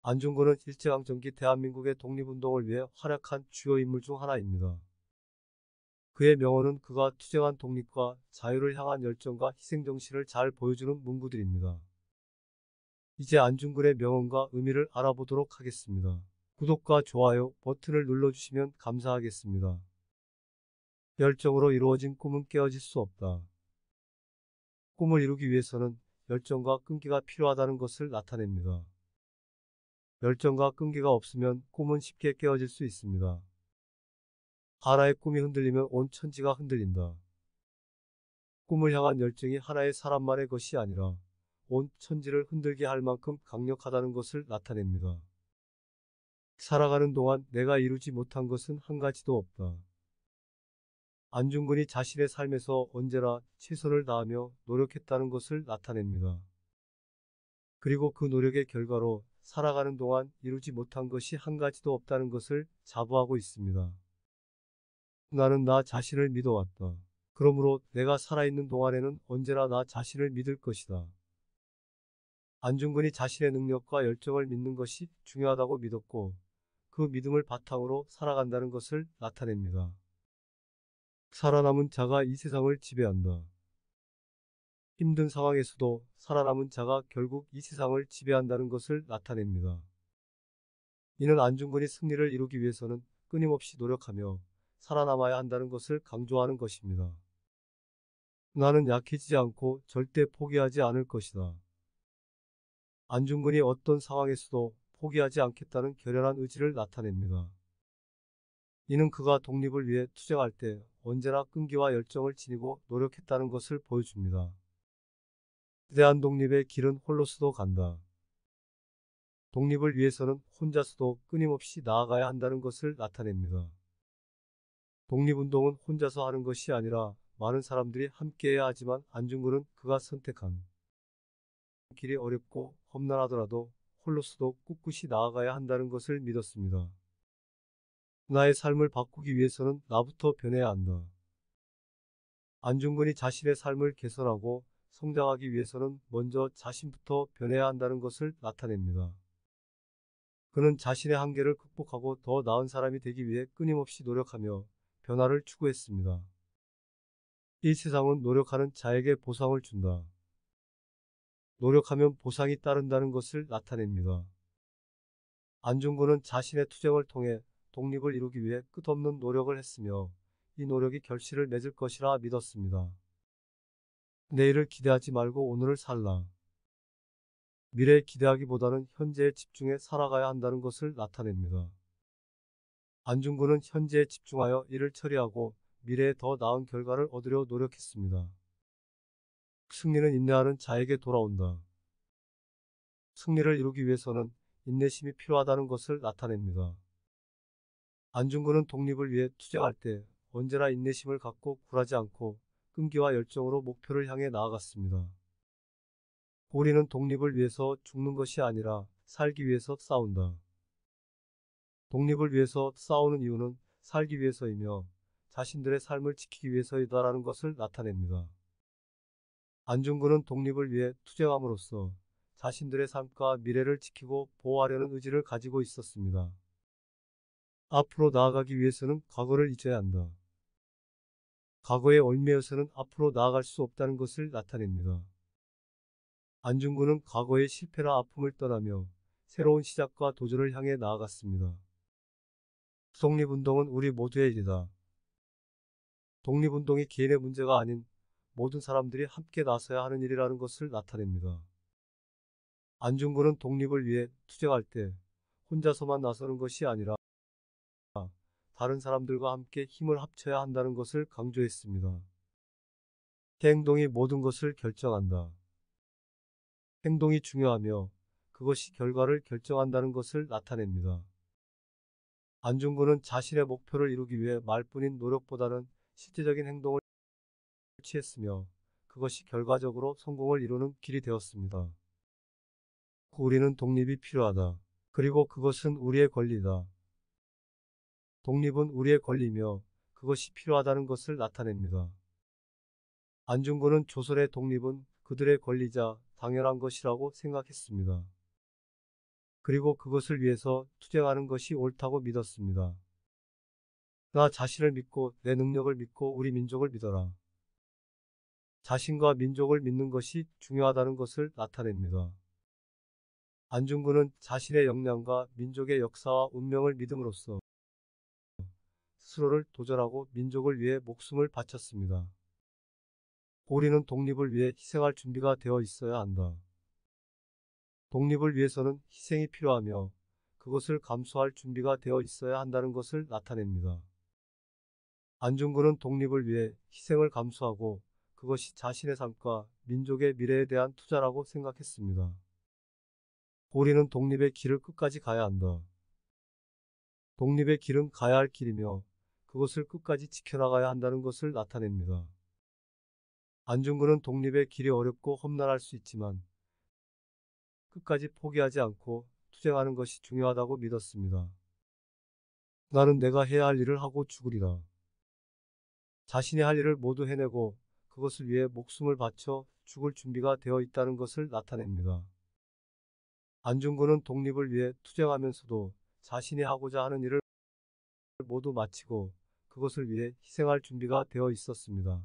안중근은 일제강점기 대한민국의 독립운동을 위해 활약한 주요 인물 중 하나입니다. 그의 명언은 그가 투쟁한 독립과 자유를 향한 열정과 희생정신을 잘 보여주는 문구들입니다. 이제 안중근의 명언과 의미를 알아보도록 하겠습니다. 구독과 좋아요 버튼을 눌러주시면 감사하겠습니다. 열정으로 이루어진 꿈은 깨어질 수 없다. 꿈을 이루기 위해서는 열정과 끈기가 필요하다는 것을 나타냅니다. 열정과 끈기가 없으면 꿈은 쉽게 깨어질 수 있습니다. 하나의 꿈이 흔들리면 온 천지가 흔들린다. 꿈을 향한 열정이 하나의 사람만의 것이 아니라 온 천지를 흔들게 할 만큼 강력하다는 것을 나타냅니다. 살아가는 동안 내가 이루지 못한 것은 한 가지도 없다. 안중근이 자신의 삶에서 언제나 최선을 다하며 노력했다는 것을 나타냅니다. 그리고 그 노력의 결과로 살아가는 동안 이루지 못한 것이 한 가지도 없다는 것을 자부하고 있습니다. 나는 나 자신을 믿어왔다. 그러므로 내가 살아있는 동안에는 언제나 나 자신을 믿을 것이다. 안중근이 자신의 능력과 열정을 믿는 것이 중요하다고 믿었고 그 믿음을 바탕으로 살아간다는 것을 나타냅니다. 살아남은 자가 이 세상을 지배한다. 힘든 상황에서도 살아남은 자가 결국 이 세상을 지배한다는 것을 나타냅니다. 이는 안중근이 승리를 이루기 위해서는 끊임없이 노력하며 살아남아야 한다는 것을 강조하는 것입니다. 나는 약해지지 않고 절대 포기하지 않을 것이다. 안중근이 어떤 상황에서도 포기하지 않겠다는 결연한 의지를 나타냅니다. 이는 그가 독립을 위해 투쟁할 때 언제나 끈기와 열정을 지니고 노력했다는 것을 보여줍니다. 위대한 독립의 길은 홀로서도 간다. 독립을 위해서는 혼자서도 끊임없이 나아가야 한다는 것을 나타냅니다. 독립운동은 혼자서 하는 것이 아니라 많은 사람들이 함께해야 하지만 안중근은 그가 선택한 길이 어렵고 험난하더라도 홀로서도 꿋꿋이 나아가야 한다는 것을 믿었습니다. 나의 삶을 바꾸기 위해서는 나부터 변해야 한다. 안중근이 자신의 삶을 개선하고 성장하기 위해서는 먼저 자신부터 변해야 한다는 것을 나타냅니다. 그는 자신의 한계를 극복하고 더 나은 사람이 되기 위해 끊임없이 노력하며 변화를 추구했습니다. 이 세상은 노력하는 자에게 보상을 준다. 노력하면 보상이 따른다는 것을 나타냅니다. 안중근은 자신의 투쟁을 통해 독립을 이루기 위해 끝없는 노력을 했으며 이 노력이 결실을 맺을 것이라 믿었습니다. 내일을 기대하지 말고 오늘을 살라. 미래에 기대하기보다는 현재에 집중해 살아가야 한다는 것을 나타냅니다. 안중근은 현재에 집중하여 일을 처리하고 미래에 더 나은 결과를 얻으려 노력했습니다. 승리는 인내하는 자에게 돌아온다. 승리를 이루기 위해서는 인내심이 필요하다는 것을 나타냅니다. 안중근은 독립을 위해 투쟁할 때 언제나 인내심을 갖고 굴하지 않고 끈기와 열정으로 목표를 향해 나아갔습니다. 우리는 독립을 위해서 죽는 것이 아니라 살기 위해서 싸운다. 독립을 위해서 싸우는 이유는 살기 위해서이며 자신들의 삶을 지키기 위해서이다라는 것을 나타냅니다. 안중근은 독립을 위해 투쟁함으로써 자신들의 삶과 미래를 지키고 보호하려는 의지를 가지고 있었습니다. 앞으로 나아가기 위해서는 과거를 잊어야 한다. 과거에 얽매여서는 앞으로 나아갈 수 없다는 것을 나타냅니다. 안중근은 과거의 실패나 아픔을 떠나며 새로운 시작과 도전을 향해 나아갔습니다. 독립운동은 우리 모두의 일이다. 독립운동이 개인의 문제가 아닌 모든 사람들이 함께 나서야 하는 일이라는 것을 나타냅니다. 안중근은 독립을 위해 투쟁할 때 혼자서만 나서는 것이 아니라 다른 사람들과 함께 힘을 합쳐야 한다는 것을 강조했습니다. 행동이 모든 것을 결정한다. 행동이 중요하며 그것이 결과를 결정한다는 것을 나타냅니다. 안중근은 자신의 목표를 이루기 위해 말뿐인 노력보다는 실제적인 행동을 취했으며 그것이 결과적으로 성공을 이루는 길이 되었습니다. 우리는 독립이 필요하다. 그리고 그것은 우리의 권리다. 독립은 우리의 권리며 그것이 필요하다는 것을 나타냅니다. 안중근은 조선의 독립은 그들의 권리자 당연한 것이라고 생각했습니다. 그리고 그것을 위해서 투쟁하는 것이 옳다고 믿었습니다. 나 자신을 믿고 내 능력을 믿고 우리 민족을 믿어라. 자신과 민족을 믿는 것이 중요하다는 것을 나타냅니다. 안중근은 자신의 역량과 민족의 역사와 운명을 믿음으로써 스스로를 도전하고 민족을 위해 목숨을 바쳤습니다. 우리는 독립을 위해 희생할 준비가 되어 있어야 한다. 독립을 위해서는 희생이 필요하며 그것을 감수할 준비가 되어 있어야 한다는 것을 나타냅니다. 안중근은 독립을 위해 희생을 감수하고 그것이 자신의 삶과 민족의 미래에 대한 투자라고 생각했습니다. 우리는 독립의 길을 끝까지 가야 한다. 독립의 길은 가야 할 길이며 그것을 끝까지 지켜나가야 한다는 것을 나타냅니다. 안중근은 독립의 길이 어렵고 험난할 수 있지만 끝까지 포기하지 않고 투쟁하는 것이 중요하다고 믿었습니다. 나는 내가 해야 할 일을 하고 죽으리라. 자신이 할 일을 모두 해내고 그것을 위해 목숨을 바쳐 죽을 준비가 되어 있다는 것을 나타냅니다. 안중근은 독립을 위해 투쟁하면서도 자신이 하고자 하는 일을 모두 마치고 그것을 위해 희생할 준비가 되어 있었습니다.